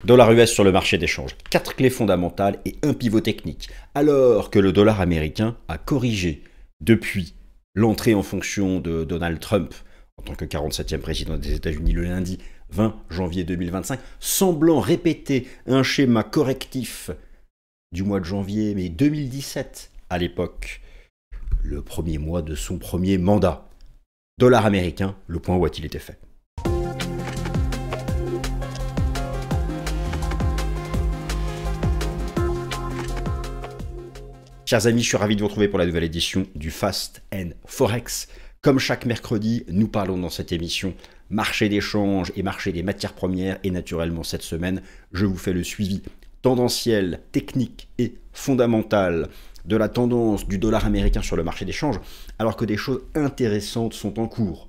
Dollar US sur le marché des changes. 4 clés fondamentales et un pivot technique. Alors que le dollar américain a corrigé depuis l'entrée en fonction de Donald Trump en tant que 47e président des États-Unis le lundi 20 janvier 2025, semblant répéter un schéma correctif du mois de janvier, mais 2017 à l'époque, le premier mois de son premier mandat. Dollar américain, le point où a-t-il été fait? Chers amis, je suis ravi de vous retrouver pour la nouvelle édition du Fast and Forex. Comme chaque mercredi, nous parlons dans cette émission marché des changes et marché des matières premières. Et naturellement, cette semaine, je vous fais le suivi tendanciel, technique et fondamental de la tendance du dollar américain sur le marché des changes, alors que des choses intéressantes sont en cours.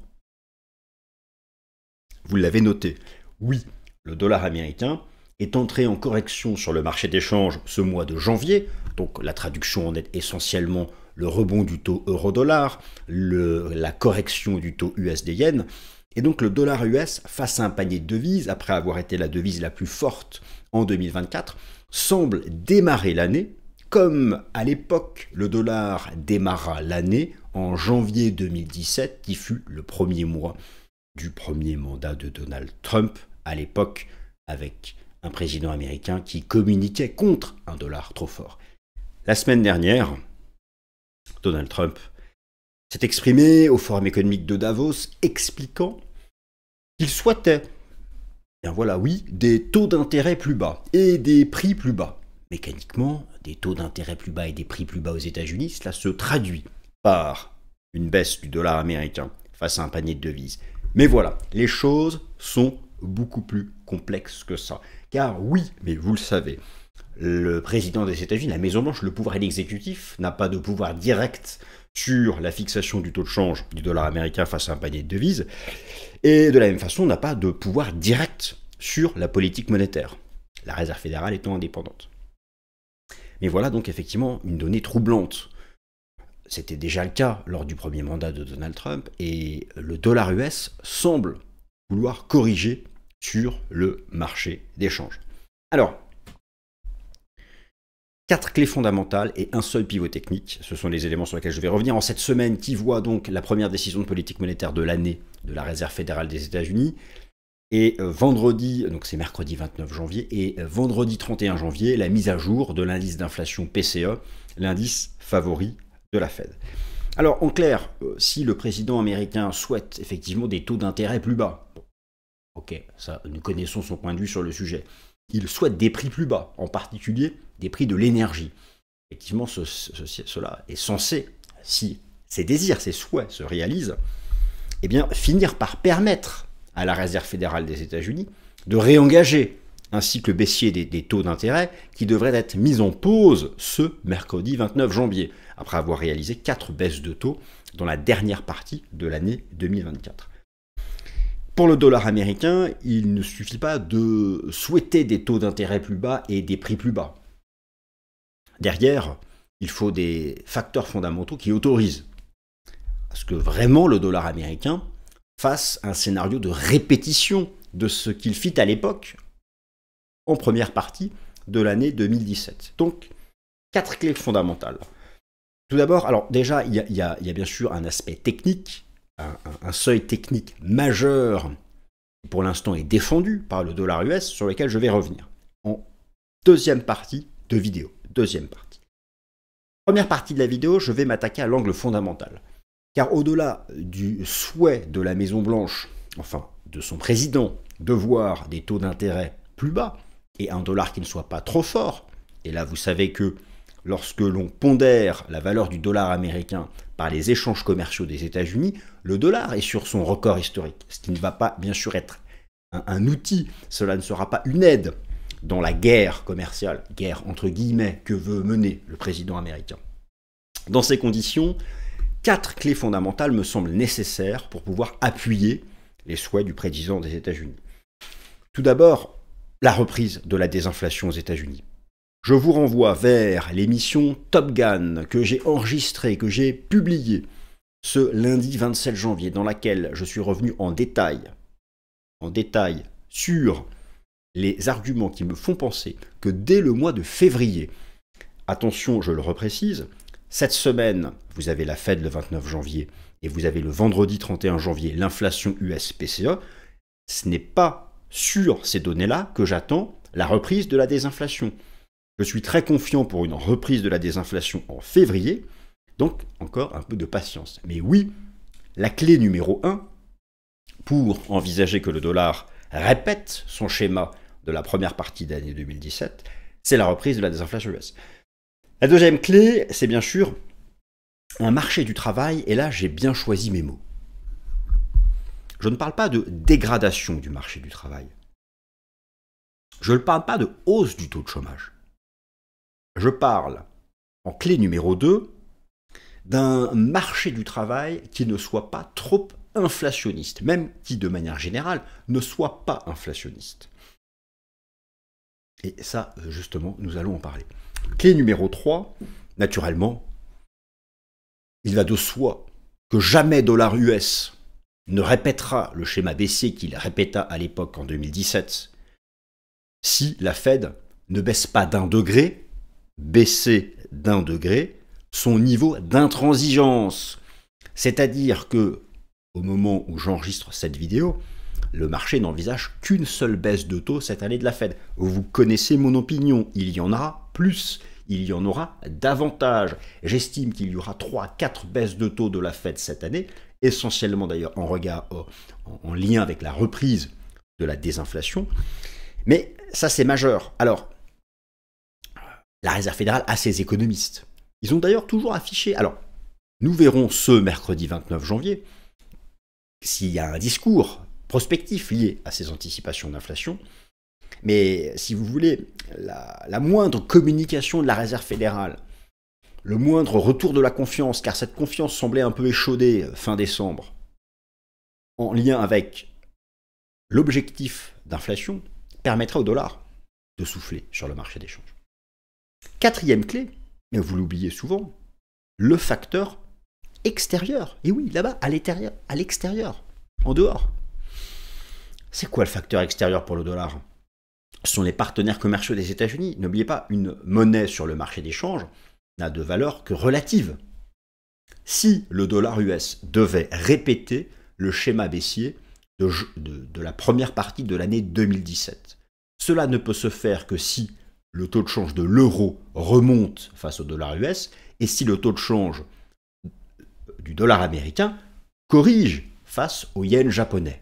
Vous l'avez noté, oui, le dollar américain est entré en correction sur le marché des changes ce mois de janvier. Donc la traduction en est essentiellement le rebond du taux euro-dollar, la correction du taux USD-yen. Et donc le dollar US, face à un panier de devises, après avoir été la devise la plus forte en 2024, semble démarrer l'année comme à l'époque le dollar démarra l'année en janvier 2017, qui fut le premier mois du premier mandat de Donald Trump, à l'époque avec un président américain qui communiquait contre un dollar trop fort. La semaine dernière, Donald Trump s'est exprimé au Forum économique de Davos expliquant qu'il souhaitait, bien voilà, oui, des taux d'intérêt plus bas et des prix plus bas. Mécaniquement, des taux d'intérêt plus bas et des prix plus bas aux États-Unis, cela se traduit par une baisse du dollar américain face à un panier de devises. Mais voilà, les choses sont beaucoup plus complexes que ça. Car oui, mais vous le savez, le président des États-Unis, la Maison-Blanche, le pouvoir exécutif, n'a pas de pouvoir direct sur la fixation du taux de change du dollar américain face à un panier de devises, et de la même façon, n'a pas de pouvoir direct sur la politique monétaire, la Réserve fédérale étant indépendante. Mais voilà donc effectivement une donnée troublante. C'était déjà le cas lors du premier mandat de Donald Trump, et le dollar US semble vouloir corriger sur le marché des changes. Alors, 4 clés fondamentales et un seul pivot technique. Ce sont les éléments sur lesquels je vais revenir en cette semaine qui voit donc la première décision de politique monétaire de l'année de la Réserve fédérale des États-Unis. Et vendredi, donc c'est mercredi 29 janvier, et vendredi 31 janvier, la mise à jour de l'indice d'inflation PCE, l'indice favori de la Fed. Alors en clair, si le président américain souhaite effectivement des taux d'intérêt plus bas, ok, ça, nous connaissons son point de vue sur le sujet. Il souhaite des prix plus bas, en particulier des prix de l'énergie. Effectivement, cela est censé, si ses désirs, ses souhaits se réalisent, eh bien, finir par permettre à la Réserve fédérale des États-Unis de réengager un cycle baissier des taux d'intérêt qui devrait être mis en pause ce mercredi 29 janvier, après avoir réalisé 4 baisses de taux dans la dernière partie de l'année 2024. Pour le dollar américain, il ne suffit pas de souhaiter des taux d'intérêt plus bas et des prix plus bas. Derrière, il faut des facteurs fondamentaux qui autorisent à ce que vraiment le dollar américain fasse un scénario de répétition de ce qu'il fit à l'époque en première partie de l'année 2017. Donc, 4 clés fondamentales. Tout d'abord, alors déjà, il y a bien sûr un aspect technique, un seuil technique majeur qui pour l'instant est défendu par le dollar US sur lequel je vais revenir en deuxième partie de vidéo. Deuxième partie. Première partie de la vidéo, je vais m'attaquer à l'angle fondamental. Car au-delà du souhait de la Maison-Blanche, enfin de son président, de voir des taux d'intérêt plus bas et un dollar qui ne soit pas trop fort, et là vous savez que lorsque l'on pondère la valeur du dollar américain par les échanges commerciaux des États-Unis, le dollar est sur son record historique, ce qui ne va pas bien sûr être un outil, cela ne sera pas une aide dans la guerre commerciale, guerre entre guillemets, que veut mener le président américain. Dans ces conditions, 4 clés fondamentales me semblent nécessaires pour pouvoir appuyer les souhaits du président des États-Unis. Tout d'abord, la reprise de la désinflation aux États-Unis. Je vous renvoie vers l'émission Top Gun que j'ai enregistrée, que j'ai publiée ce lundi 27 janvier, dans laquelle je suis revenu en détail sur les arguments qui me font penser que dès le mois de février, attention, je le reprécise, cette semaine, vous avez la Fed le 29 janvier et vous avez le vendredi 31 janvier l'inflation US PCE, ce n'est pas sur ces données-là que j'attends la reprise de la désinflation. Je suis très confiant pour une reprise de la désinflation en février, donc encore un peu de patience. Mais oui, la clé numéro 1 pour envisager que le dollar répète son schéma de la première partie d'année 2017, c'est la reprise de la désinflation US. La deuxième clé, c'est bien sûr un marché du travail, et là j'ai bien choisi mes mots. Je ne parle pas de dégradation du marché du travail. Je ne parle pas de hausse du taux de chômage. Je parle, en clé numéro 2, d'un marché du travail qui ne soit pas trop inflationniste, même qui, de manière générale, ne soit pas inflationniste. Et ça, justement, nous allons en parler. Clé numéro 3, naturellement, il va de soi que jamais dollar US ne répétera le schéma baissier qu'il répéta à l'époque en 2017 si la Fed ne baisse pas d'1 degré, baisser d'1 degré, son niveau d'intransigeance. C'est-à-dire que, au moment où j'enregistre cette vidéo, le marché n'envisage qu'une seule baisse de taux cette année de la Fed. Vous connaissez mon opinion, il y en aura plus, il y en aura davantage. J'estime qu'il y aura 3-4 baisses de taux de la Fed cette année, essentiellement d'ailleurs en lien avec la reprise de la désinflation. Mais ça c'est majeur. Alors, la Réserve fédérale a ses économistes. Ils ont d'ailleurs toujours affiché, alors nous verrons ce mercredi 29 janvier, s'il y a un discours prospectif lié à ces anticipations d'inflation. Mais si vous voulez, la moindre communication de la Réserve fédérale, le moindre retour de la confiance, car cette confiance semblait un peu échaudée fin décembre, en lien avec l'objectif d'inflation, permettrait au dollar de souffler sur le marché des changes. Quatrième clé, mais vous l'oubliez souvent, le facteur extérieur. Et oui, là-bas, à l'extérieur, en dehors. C'est quoi le facteur extérieur pour le dollar? Ce sont les partenaires commerciaux des États-Unis. N'oubliez pas, une monnaie sur le marché des changes n'a de valeur que relative. Si le dollar US devait répéter le schéma baissier de la première partie de l'année 2017, cela ne peut se faire que si le taux de change de l'euro remonte face au dollar US et si le taux de change du dollar américain corrige face au yen japonais.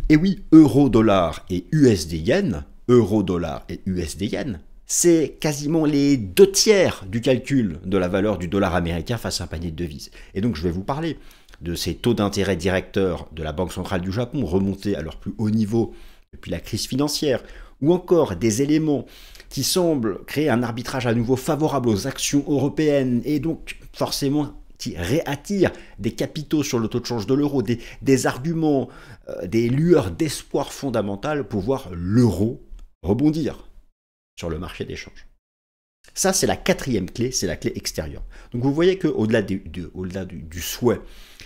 Et oui, euro-dollar et USD-yen, euro-dollar et USD-yen, c'est quasiment les 2/3 du calcul de la valeur du dollar américain face à un panier de devises. Et donc je vais vous parler de ces taux d'intérêt directeurs de la Banque centrale du Japon remontés à leur plus haut niveau depuis la crise financière, ou encore des éléments qui semblent créer un arbitrage à nouveau favorable aux actions européennes et donc forcément qui réattirent des capitaux sur le taux de change de l'euro, des arguments, des lueurs d'espoir fondamental pour voir l'euro rebondir sur le marché des changes. Ça, c'est la quatrième clé, c'est la clé extérieure. Donc vous voyez qu'au-delà du souhait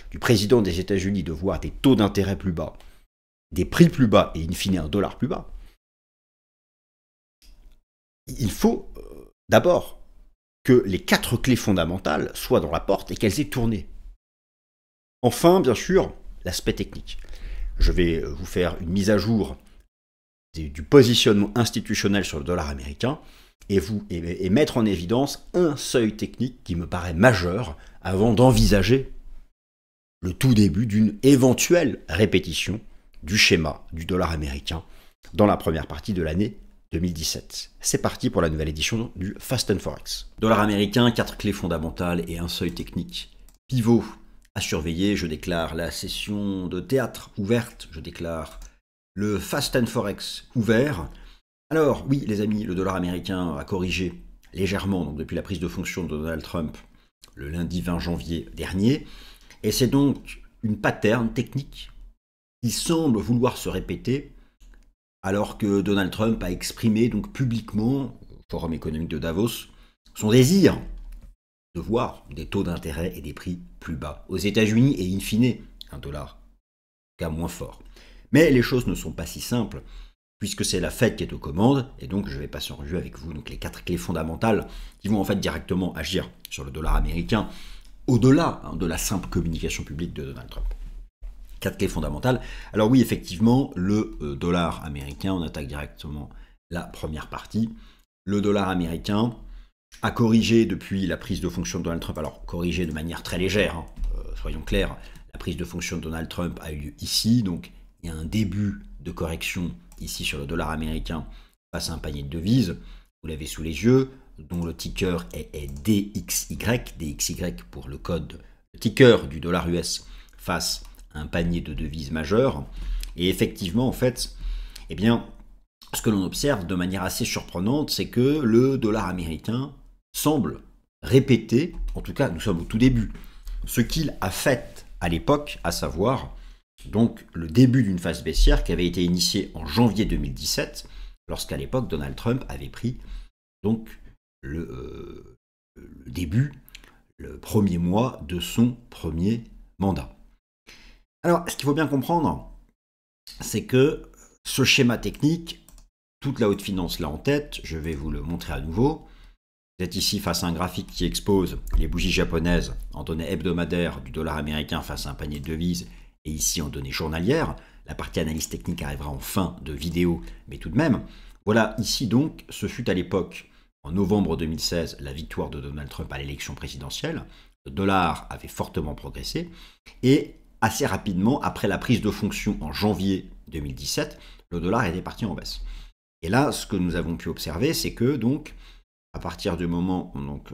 du président des États-Unis de voir des taux d'intérêt plus bas, des prix plus bas et in fine un dollar plus bas, il faut d'abord que les 4 clés fondamentales soient dans la porte et qu'elles aient tourné. Enfin, bien sûr, l'aspect technique. Je vais vous faire une mise à jour du positionnement institutionnel sur le dollar américain et mettre en évidence un seuil technique qui me paraît majeur avant d'envisager le tout début d'une éventuelle répétition du schéma du dollar américain dans la première partie de l'année 2017. C'est parti pour la nouvelle édition du Fast and Forex. Dollar américain, 4 clés fondamentales et un seuil technique. Pivot à surveiller, je déclare la session de théâtre ouverte, je déclare le Fast and Forex ouvert. Alors oui les amis, le dollar américain a corrigé légèrement donc depuis la prise de fonction de Donald Trump le lundi 20 janvier dernier, et c'est donc une pattern technique qui semble vouloir se répéter alors que Donald Trump a exprimé donc publiquement au Forum économique de Davos son désir de voir des taux d'intérêt et des prix plus bas aux États-Unis et in fine un dollar cas moins fort. Mais les choses ne sont pas si simples puisque c'est la Fed qui est aux commandes, et donc je vais passer en revue avec vous donc les 4 clés fondamentales qui vont en fait directement agir sur le dollar américain, au-delà de la simple communication publique de Donald Trump. 4 clés fondamentales. Alors oui, effectivement, le dollar américain, on attaque directement la première partie. Le dollar américain a corrigé depuis la prise de fonction de Donald Trump, alors corrigé de manière très légère, soyons clairs, la prise de fonction de Donald Trump a eu lieu ici, donc il y a un début de correction ici sur le dollar américain face à un panier de devises, vous l'avez sous les yeux, dont le ticker est DXY, DXY pour le code, le ticker du dollar US face à un panier de devises majeures. Et effectivement, en fait, eh bien, ce que l'on observe de manière assez surprenante, c'est que le dollar américain semble répéter, en tout cas nous sommes au tout début, ce qu'il a fait à l'époque, à savoir donc le début d'une phase baissière qui avait été initiée en janvier 2017, lorsqu'à l'époque Donald Trump avait pris donc le début, le premier mois de son premier mandat. Alors, ce qu'il faut bien comprendre, c'est que ce schéma technique, toute la haute finance l'a en tête, je vais vous le montrer à nouveau. Vous êtes ici face à un graphique qui expose les bougies japonaises en données hebdomadaires du dollar américain face à un panier de devises, et ici en données journalières. La partie analyse technique arrivera en fin de vidéo, mais tout de même. Voilà, ici donc, ce fut à l'époque, en novembre 2016, la victoire de Donald Trump à l'élection présidentielle. Le dollar avait fortement progressé, et assez rapidement, après la prise de fonction en janvier 2017, le dollar était parti en baisse. Et là, ce que nous avons pu observer, c'est que donc, à partir du moment donc,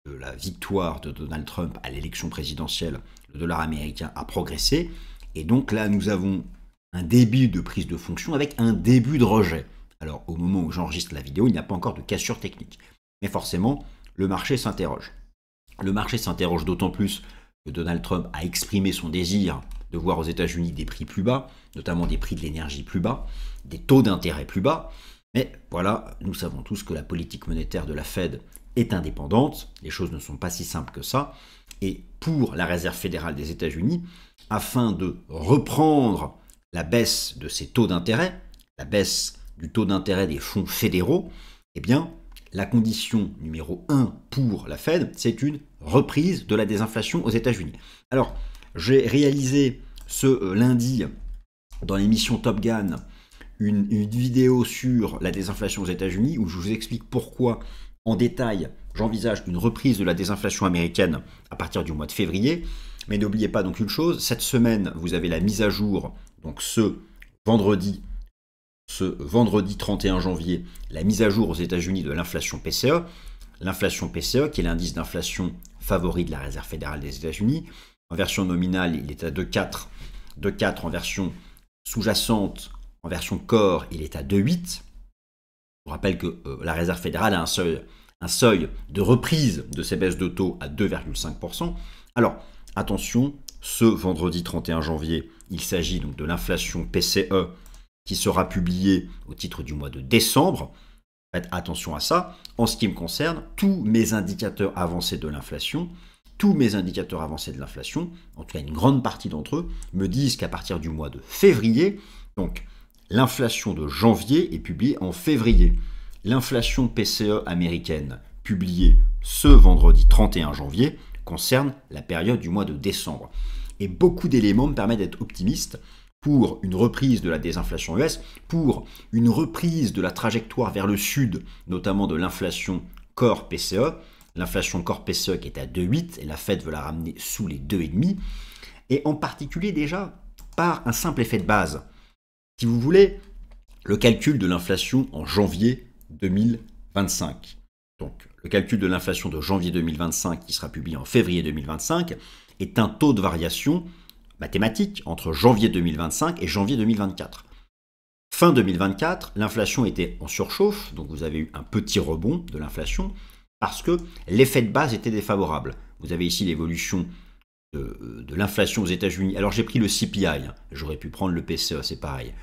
de la victoire de Donald Trump à l'élection présidentielle, le dollar américain a progressé. Et donc là, nous avons un début de prise de fonction avec un début de rejet. Alors, au moment où j'enregistre la vidéo, il n'y a pas encore de cassure technique. Mais forcément, le marché s'interroge. Le marché s'interroge d'autant plus que Donald Trump a exprimé son désir de voir aux États-Unis des prix plus bas, notamment des prix de l'énergie plus bas, des taux d'intérêt plus bas. Mais voilà, nous savons tous que la politique monétaire de la Fed est indépendante. Les choses ne sont pas si simples que ça. Et pour la Réserve fédérale des États-Unis, afin de reprendre la baisse de ses taux d'intérêt, la baisse du taux d'intérêt des fonds fédéraux, eh bien, la condition numéro 1 pour la Fed, c'est une reprise de la désinflation aux États-Unis. Alors, j'ai réalisé ce lundi, dans l'émission Top Gun, une vidéo sur la désinflation aux États-Unis, où je vous explique pourquoi, en détail, j'envisage une reprise de la désinflation américaine à partir du mois de février. Mais n'oubliez pas donc une chose, cette semaine, vous avez la mise à jour, donc ce vendredi 31 janvier, la mise à jour aux États-Unis de l'inflation PCE. L'inflation PCE, qui est l'indice d'inflation favori de la Réserve fédérale des États-Unis. En version nominale, il est à 2,4. 2,4 en version sous-jacente, en version core, il est à 2,8. Je vous rappelle que la Réserve fédérale a un seuil de reprise de ces baisses de taux à 2,5%. Alors, attention, ce vendredi 31 janvier, il s'agit donc de l'inflation PCE qui sera publiée au titre du mois de décembre. Faites attention à ça. En ce qui me concerne, tous mes indicateurs avancés de l'inflation, en tout cas une grande partie d'entre eux, me disent qu'à partir du mois de février, donc l'inflation de janvier est publiée en février. L'inflation PCE américaine publiée ce vendredi 31 janvier concerne la période du mois de décembre. Et beaucoup d'éléments me permettent d'être optimiste pour une reprise de la désinflation US, pour une reprise de la trajectoire vers le sud, notamment de l'inflation core PCE. L'inflation core PCE qui est à 2,8 et la Fed veut la ramener sous les 2,5. Et en particulier déjà par un simple effet de base. Si vous voulez, le calcul de l'inflation en janvier 2025. Donc, le calcul de l'inflation de janvier 2025, qui sera publié en février 2025, est un taux de variation mathématique entre janvier 2025 et janvier 2024. Fin 2024, l'inflation était en surchauffe, donc vous avez eu un petit rebond de l'inflation, parce que l'effet de base était défavorable. Vous avez ici l'évolution de l'inflation aux États-Unis. Alors j'ai pris le CPI, j'aurais pu prendre le PCE, c'est pareil.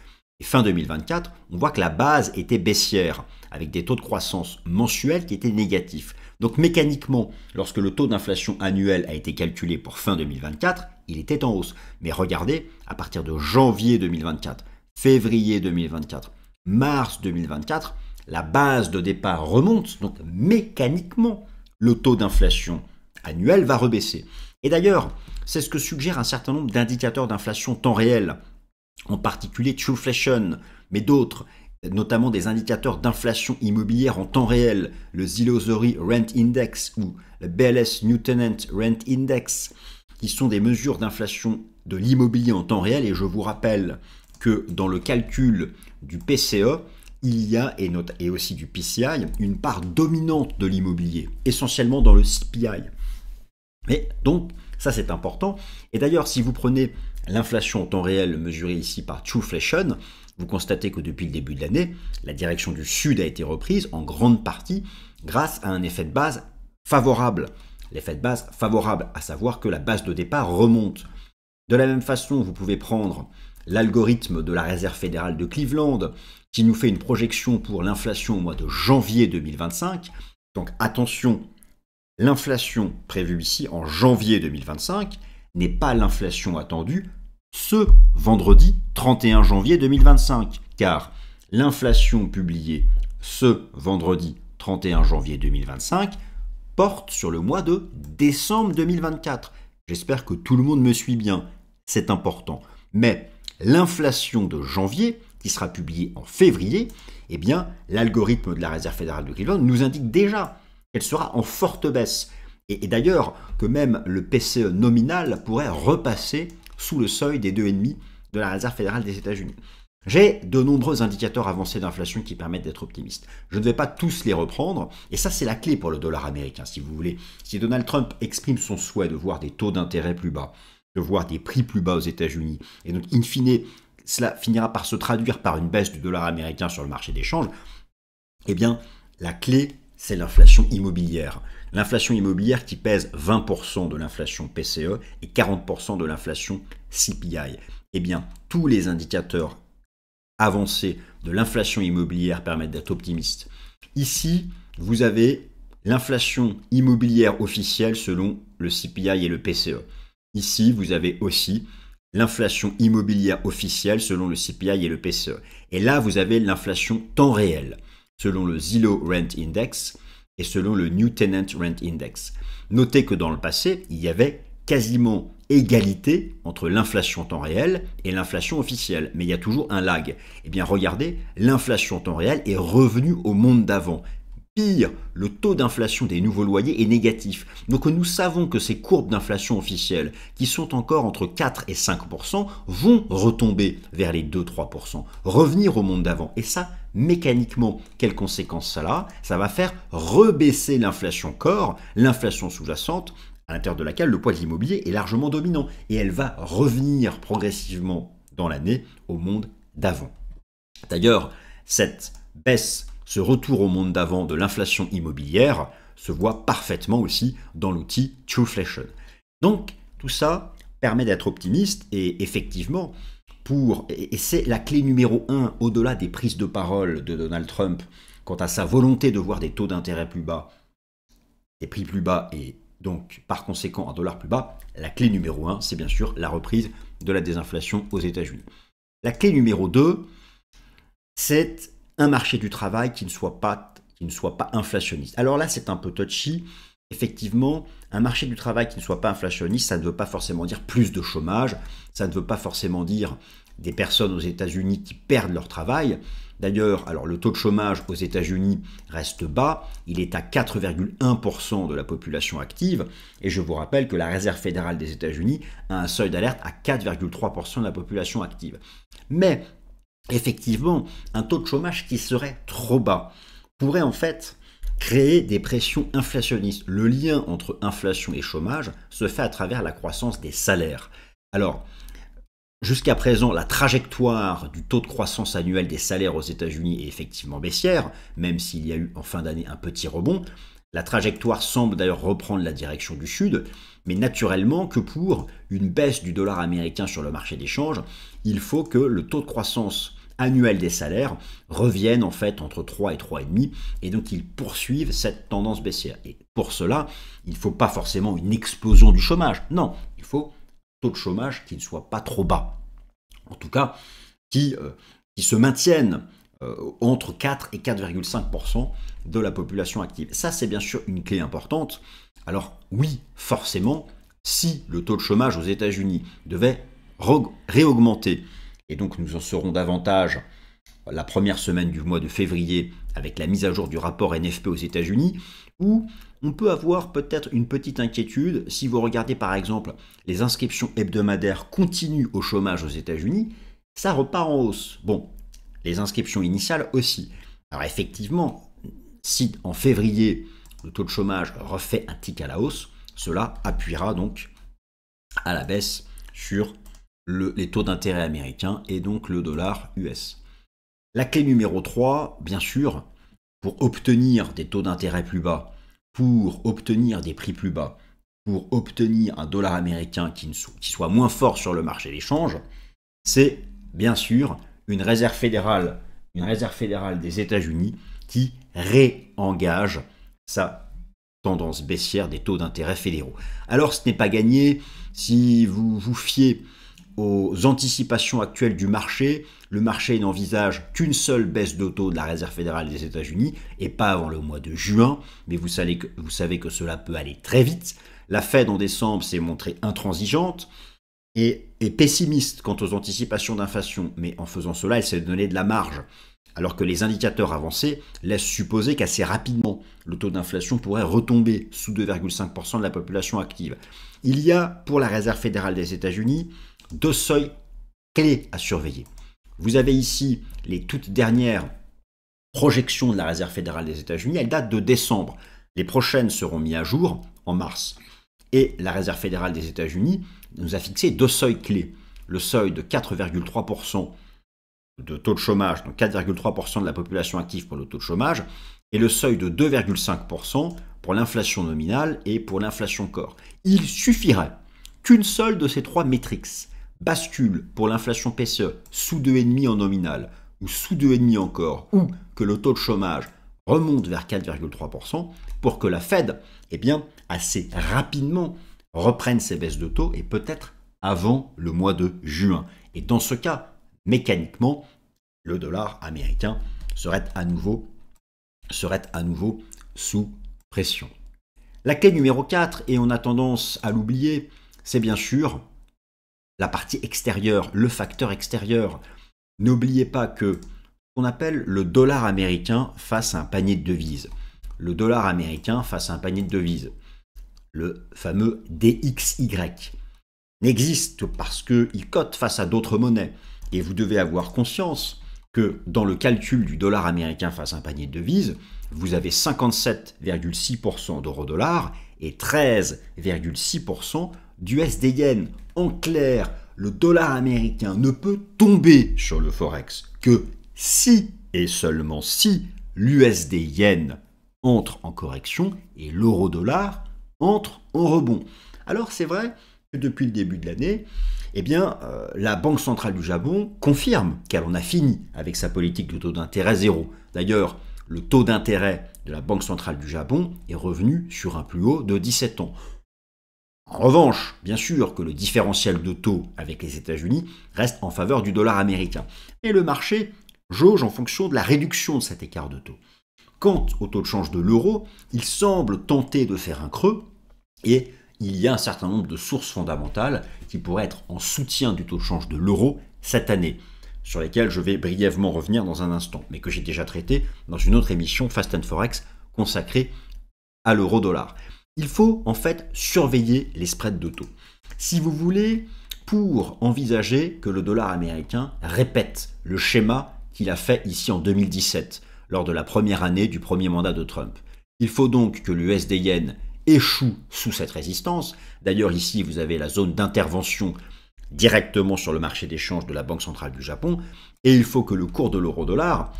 Et fin 2024, on voit que la base était baissière, avec des taux de croissance mensuels qui étaient négatifs. Donc mécaniquement, lorsque le taux d'inflation annuel a été calculé pour fin 2024, il était en hausse. Mais regardez, à partir de janvier 2024, février 2024, mars 2024, la base de départ remonte, donc mécaniquement, le taux d'inflation annuel va rebaisser. Et d'ailleurs, c'est ce que suggèrent un certain nombre d'indicateurs d'inflation temps réel, en particulier Trueflation, mais d'autres, notamment des indicateurs d'inflation immobilière en temps réel, le Zillow-Zori Rent Index ou le BLS New Tenant Rent Index, qui sont des mesures d'inflation de l'immobilier en temps réel. Et je vous rappelle que dans le calcul du PCE, il y a, et aussi du PCI, une part dominante de l'immobilier, essentiellement dans le CPI. Mais donc, ça c'est important. Et d'ailleurs, si vous prenez l'inflation en temps réel mesurée ici par Trueflation, vous constatez que depuis le début de l'année, la direction du Sud a été reprise en grande partie grâce à un effet de base favorable. L'effet de base favorable, à savoir que la base de départ remonte. De la même façon, vous pouvez prendre l'algorithme de la Réserve fédérale de Cleveland qui nous fait une projection pour l'inflation au mois de janvier 2025. Donc attention, l'inflation prévue ici en janvier 2025 n'est pas l'inflation attendue ce vendredi 31 janvier 2025, car l'inflation publiée ce vendredi 31 janvier 2025 porte sur le mois de décembre 2024. J'espère que tout le monde me suit bien, c'est important. Mais l'inflation de janvier, qui sera publiée en février, eh bien, l'algorithme de la Réserve fédérale de Cleveland nous indique déjà qu'elle sera en forte baisse. Et d'ailleurs, que même le PCE nominal pourrait repasser sous le seuil des 2,5 de la Réserve fédérale des États-Unis. J'ai de nombreux indicateurs avancés d'inflation qui permettent d'être optimiste. Je ne vais pas tous les reprendre, et ça c'est la clé pour le dollar américain, si vous voulez. Si Donald Trump exprime son souhait de voir des taux d'intérêt plus bas, de voir des prix plus bas aux États-Unis, et donc in fine, cela finira par se traduire par une baisse du dollar américain sur le marché des changes, eh bien, la clé, c'est l'inflation immobilière. L'inflation immobilière qui pèse 20% de l'inflation PCE et 40% de l'inflation CPI. Eh bien, tous les indicateurs avancés de l'inflation immobilière permettent d'être optimistes. Ici, vous avez l'inflation immobilière officielle selon le CPI et le PCE. Ici, vous avez aussi l'inflation immobilière officielle selon le CPI et le PCE. Et là, vous avez l'inflation temps réel selon le Zillow Rent Index et selon le New Tenant Rent Index. Notez que dans le passé, il y avait quasiment égalité entre l'inflation temps réel et l'inflation officielle, mais il y a toujours un lag. Eh bien regardez, l'inflation temps réel est revenue au monde d'avant. Pire, le taux d'inflation des nouveaux loyers est négatif. Donc nous savons que ces courbes d'inflation officielles, qui sont encore entre 4 et 5%, vont retomber vers les 2-3%, revenir au monde d'avant. Et ça, mécaniquement, quelles conséquences ça a? Ça va faire rebaisser l'inflation corps, l'inflation sous-jacente, à l'intérieur de laquelle le poids de l'immobilier est largement dominant. Et elle va revenir progressivement dans l'année au monde d'avant. D'ailleurs, cette baisse, ce retour au monde d'avant de l'inflation immobilière se voit parfaitement aussi dans l'outil Trueflation. Donc, tout ça permet d'être optimiste et effectivement, et c'est la clé numéro 1 au-delà des prises de parole de Donald Trump quant à sa volonté de voir des taux d'intérêt plus bas, des prix plus bas et donc par conséquent un dollar plus bas. La clé numéro 1, c'est bien sûr la reprise de la désinflation aux États-Unis. La clé numéro 2, c'est un marché du travail qui ne soit pas inflationniste. Alors là, c'est un peu touchy. Effectivement, un marché du travail qui ne soit pas inflationniste, ça ne veut pas forcément dire plus de chômage, ça ne veut pas forcément dire des personnes aux États-Unis qui perdent leur travail. D'ailleurs, alors le taux de chômage aux États-Unis reste bas, il est à 4,1% de la population active, et je vous rappelle que la Réserve fédérale des États-Unis a un seuil d'alerte à 4,3% de la population active. Mais effectivement, un taux de chômage qui serait trop bas pourrait en fait créer des pressions inflationnistes. Le lien entre inflation et chômage se fait à travers la croissance des salaires. Alors, jusqu'à présent, la trajectoire du taux de croissance annuel des salaires aux États-Unis est effectivement baissière, même s'il y a eu en fin d'année un petit rebond. La trajectoire semble d'ailleurs reprendre la direction du Sud, mais naturellement que pour une baisse du dollar américain sur le marché des changes, il faut que le taux de croissance annuel des salaires revienne en fait entre 3 et 3,5, et donc ils poursuivent cette tendance baissière. Et pour cela, il ne faut pas forcément une explosion du chômage, non, il faut un taux de chômage qui ne soit pas trop bas, en tout cas qui se maintienne entre 4 et 4,5% de la population active. Ça, c'est bien sûr une clé importante. Alors oui, forcément, si le taux de chômage aux États-Unis devait réaugmenter, et donc nous en saurons davantage la première semaine du mois de février avec la mise à jour du rapport NFP aux États-Unis, où on peut avoir peut-être une petite inquiétude si vous regardez par exemple les inscriptions hebdomadaires continues au chômage aux États-Unis, ça repart en hausse. Bon, les inscriptions initiales aussi. Alors effectivement, si en février le taux de chômage refait un tic à la hausse, cela appuiera donc à la baisse sur les taux d'intérêt américains et donc le dollar US. La clé numéro 3, bien sûr, pour obtenir des taux d'intérêt plus bas, pour obtenir des prix plus bas, pour obtenir un dollar américain qui soit moins fort sur le marché des changes, c'est bien sûr une réserve fédérale des États-Unis qui réengage sa tendance baissière des taux d'intérêt fédéraux. Alors ce n'est pas gagné si vous vous fiez aux anticipations actuelles du marché. Le marché n'envisage qu'une seule baisse de taux de la Réserve fédérale des États-Unis et pas avant le mois de juin, mais vous savez que cela peut aller très vite. La Fed en décembre s'est montrée intransigeante et pessimiste quant aux anticipations d'inflation, mais en faisant cela, elle s'est donné de la marge, alors que les indicateurs avancés laissent supposer qu'assez rapidement, le taux d'inflation pourrait retomber sous 2,5% de la population active. Il y a, pour la Réserve fédérale des États-Unis, 2 seuils clés à surveiller. Vous avez ici les toutes dernières projections de la Réserve fédérale des États-Unis. Elles datent de décembre. Les prochaines seront mises à jour en mars. Et la Réserve fédérale des États-Unis nous a fixé 2 seuils clés. Le seuil de 4,3% de taux de chômage, donc 4,3% de la population active pour le taux de chômage, et le seuil de 2,5% pour l'inflation nominale et pour l'inflation corps. Il suffirait qu'une seule de ces 3 métriques bascule pour l'inflation PCE sous 2,5 en nominal, ou sous 2,5 encore, ou que le taux de chômage remonte vers 4,3% pour que la Fed, assez rapidement, reprenne ses baisses de taux et peut-être avant le mois de juin. Et dans ce cas, mécaniquement, le dollar américain serait à nouveau sous pression. La clé numéro 4, et on a tendance à l'oublier, c'est bien sûr la partie extérieure, le facteur extérieur. N'oubliez pas que ce qu'on appelle le dollar américain face à un panier de devises. Le dollar américain face à un panier de devises, le fameux DXY, n'existe parce qu'il cote face à d'autres monnaies. Et vous devez avoir conscience que dans le calcul du dollar américain face à un panier de devises, vous avez 57,6% d'euro-dollar et 13,6% d'USD yen. En clair, le dollar américain ne peut tomber sur le Forex que si et seulement si l'USD yen entre en correction et l'euro-dollar entre en rebond. Alors c'est vrai que depuis le début de l'année, la Banque centrale du Japon confirme qu'elle en a fini avec sa politique de taux d'intérêt zéro. D'ailleurs, le taux d'intérêt de la Banque centrale du Japon est revenu sur un plus haut de 17 ans. En revanche, bien sûr que le différentiel de taux avec les États-Unis reste en faveur du dollar américain. Et le marché jauge en fonction de la réduction de cet écart de taux. Quant au taux de change de l'euro, il semble tenter de faire un creux et il y a un certain nombre de sources fondamentales qui pourraient être en soutien du taux de change de l'euro cette année, sur lesquelles je vais brièvement revenir dans un instant, mais que j'ai déjà traité dans une autre émission Fast and Forex consacrée à l'euro-dollar. Il faut en fait surveiller les spreads de taux. Si vous voulez, pour envisager que le dollar américain répète le schéma qu'il a fait ici en 2017, lors de la première année du premier mandat de Trump, il faut donc que l'USD yen échoue sous cette résistance. D'ailleurs, ici, vous avez la zone d'intervention directement sur le marché d'échange de la Banque centrale du Japon. Et il faut que le cours de l'euro-dollar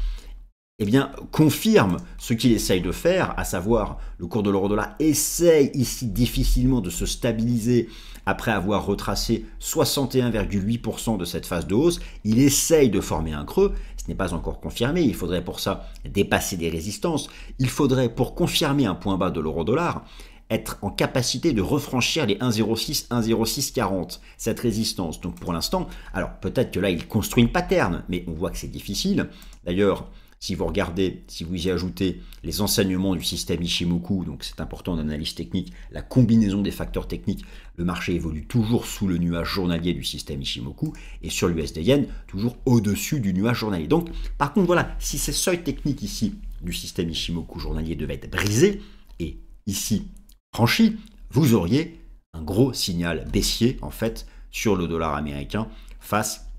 confirme ce qu'il essaye de faire, à savoir le cours de l'euro-dollar essaye ici difficilement de se stabiliser après avoir retracé 61,8% de cette phase de hausse. Il essaye de former un creux. Ce n'est pas encore confirmé. Il faudrait pour ça dépasser des résistances. Il faudrait, pour confirmer un point bas de l'euro-dollar, être en capacité de refranchir les 1,06, 1,0640, cette résistance. Donc pour l'instant, alors peut-être que là il construit une pattern, mais on voit que c'est difficile. D'ailleurs, si vous regardez, si vous y ajoutez les enseignements du système Ichimoku, donc c'est important en analyse technique, la combinaison des facteurs techniques, le marché évolue toujours sous le nuage journalier du système Ichimoku, et sur l'USD Yen, toujours au-dessus du nuage journalier. Donc, par contre, voilà, si ces seuils techniques ici du système Ichimoku journalier devaient être brisés, et ici franchis, vous auriez un gros signal baissier, en fait, sur le dollar américain face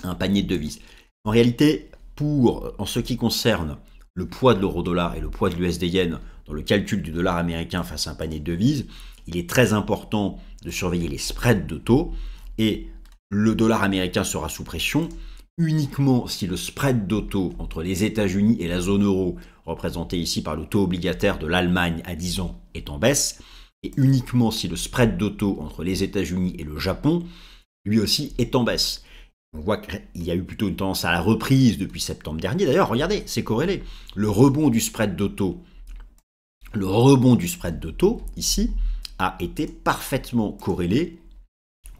à un panier de devises. En réalité, en ce qui concerne le poids de l'euro-dollar et le poids de l'USD-Yen dans le calcul du dollar américain face à un panier de devises, il est très important de surveiller les spreads de taux et le dollar américain sera sous pression uniquement si le spread de taux entre les États-Unis et la zone euro, représenté ici par le taux obligataire de l'Allemagne à 10 ans, est en baisse, et uniquement si le spread de taux entre les États-Unis et le Japon, lui aussi, est en baisse. On voit qu'il y a eu plutôt une tendance à la reprise depuis septembre dernier. D'ailleurs, regardez, c'est corrélé. Le rebond du spread de taux, ici, a été parfaitement corrélé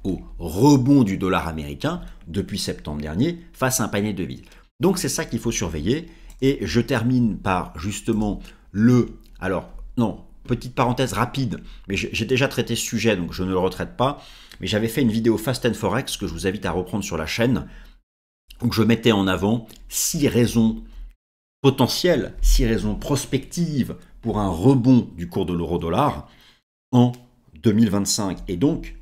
au rebond du dollar américain depuis septembre dernier face à un panier de devises. Donc c'est ça qu'il faut surveiller. Et je termine par justement petite parenthèse rapide, mais j'ai déjà traité ce sujet, donc je ne le retraite pas. Mais j'avais fait une vidéo Fast and Forex que je vous invite à reprendre sur la chaîne, où je mettais en avant 6 raisons potentielles, 6 raisons prospectives pour un rebond du cours de l'euro-dollar en 2025. Et donc,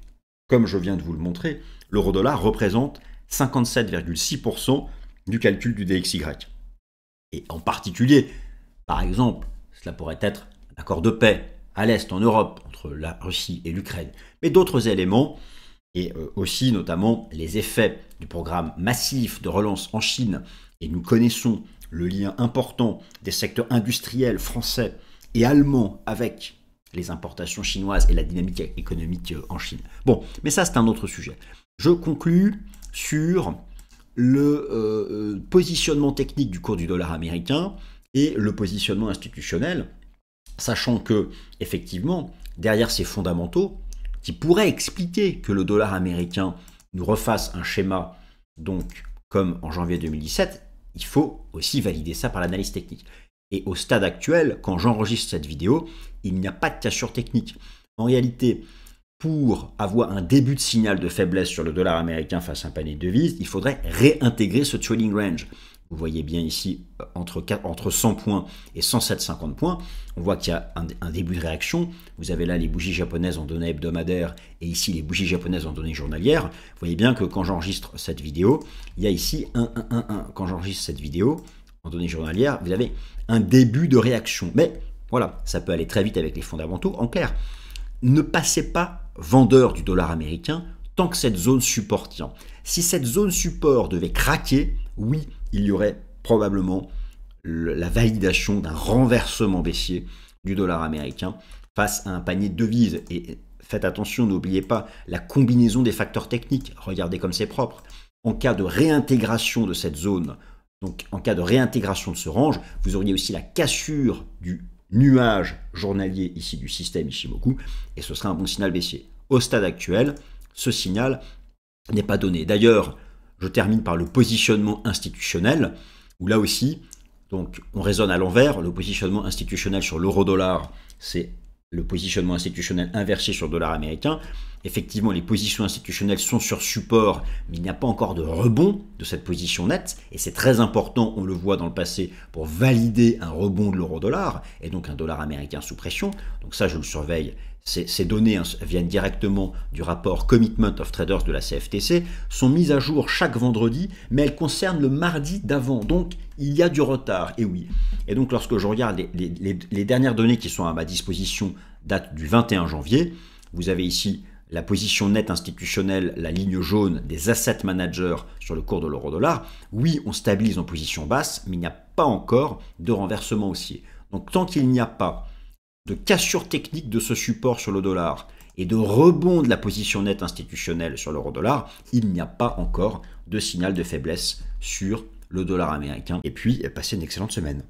comme je viens de vous le montrer, l'euro-dollar représente 57,6% du calcul du DXY. Et en particulier, par exemple, cela pourrait être un accord de paix à l'Est, en Europe, entre la Russie et l'Ukraine, mais d'autres éléments, et aussi notamment les effets du programme massif de relance en Chine, et nous connaissons le lien important des secteurs industriels français et allemands avec les importations chinoises et la dynamique économique en Chine. Bon, mais ça c'est un autre sujet. Je conclus sur le positionnement technique du cours du dollar américain et le positionnement institutionnel, sachant que, effectivement, derrière ces fondamentaux, qui pourraient expliquer que le dollar américain nous refasse un schéma, donc comme en janvier 2017, il faut aussi valider ça par l'analyse technique. Et au stade actuel, quand j'enregistre cette vidéo, il n'y a pas de cassure technique. En réalité, pour avoir un début de signal de faiblesse sur le dollar américain face à un panier de devises, il faudrait réintégrer ce trading range. Vous voyez bien ici, entre 100 points et 107,50 points, on voit qu'il y a un début de réaction. Vous avez là les bougies japonaises en données hebdomadaires et ici les bougies japonaises en données journalières. Vous voyez bien que quand j'enregistre cette vidéo, il y a ici Quand j'enregistre cette vidéo en données journalières, vous avez un début de réaction. Mais voilà, ça peut aller très vite avec les fondamentaux. En clair, ne passez pas vendeur du dollar américain tant que cette zone support tient. Si cette zone support devait craquer, oui, il y aurait probablement la validation d'un renversement baissier du dollar américain face à un panier de devises. Et faites attention, n'oubliez pas la combinaison des facteurs techniques. Regardez comme c'est propre. En cas de réintégration de cette zone, donc en cas de réintégration de ce range, vous auriez aussi la cassure du nuage journalier ici du système Ichimoku, et ce serait un bon signal baissier. Au stade actuel, ce signal n'est pas donné. D'ailleurs, je termine par le positionnement institutionnel, où là aussi, donc, on raisonne à l'envers. Le positionnement institutionnel sur l'euro-dollar, c'est le positionnement institutionnel inversé sur le dollar américain. Effectivement, les positions institutionnelles sont sur support, mais il n'y a pas encore de rebond de cette position nette. Et c'est très important, on le voit dans le passé, pour valider un rebond de l'euro-dollar, et donc un dollar américain sous pression. Donc ça, je le surveille. Ces données viennent directement du rapport Commitment of Traders de la CFTC, sont mises à jour chaque vendredi, mais elles concernent le mardi d'avant. Donc, il y a du retard, et oui. Et donc, lorsque je regarde les dernières données qui sont à ma disposition, datent du 21 janvier, vous avez ici la position nette institutionnelle, la ligne jaune des asset managers sur le cours de l'euro-dollar. Oui, on stabilise en position basse, mais il n'y a pas encore de renversement haussier. Donc, tant qu'il n'y a pas de cassure technique de ce support sur le dollar et de rebond de la position nette institutionnelle sur l'euro-dollar, il n'y a pas encore de signal de faiblesse sur le dollar américain. Et puis, passez une excellente semaine.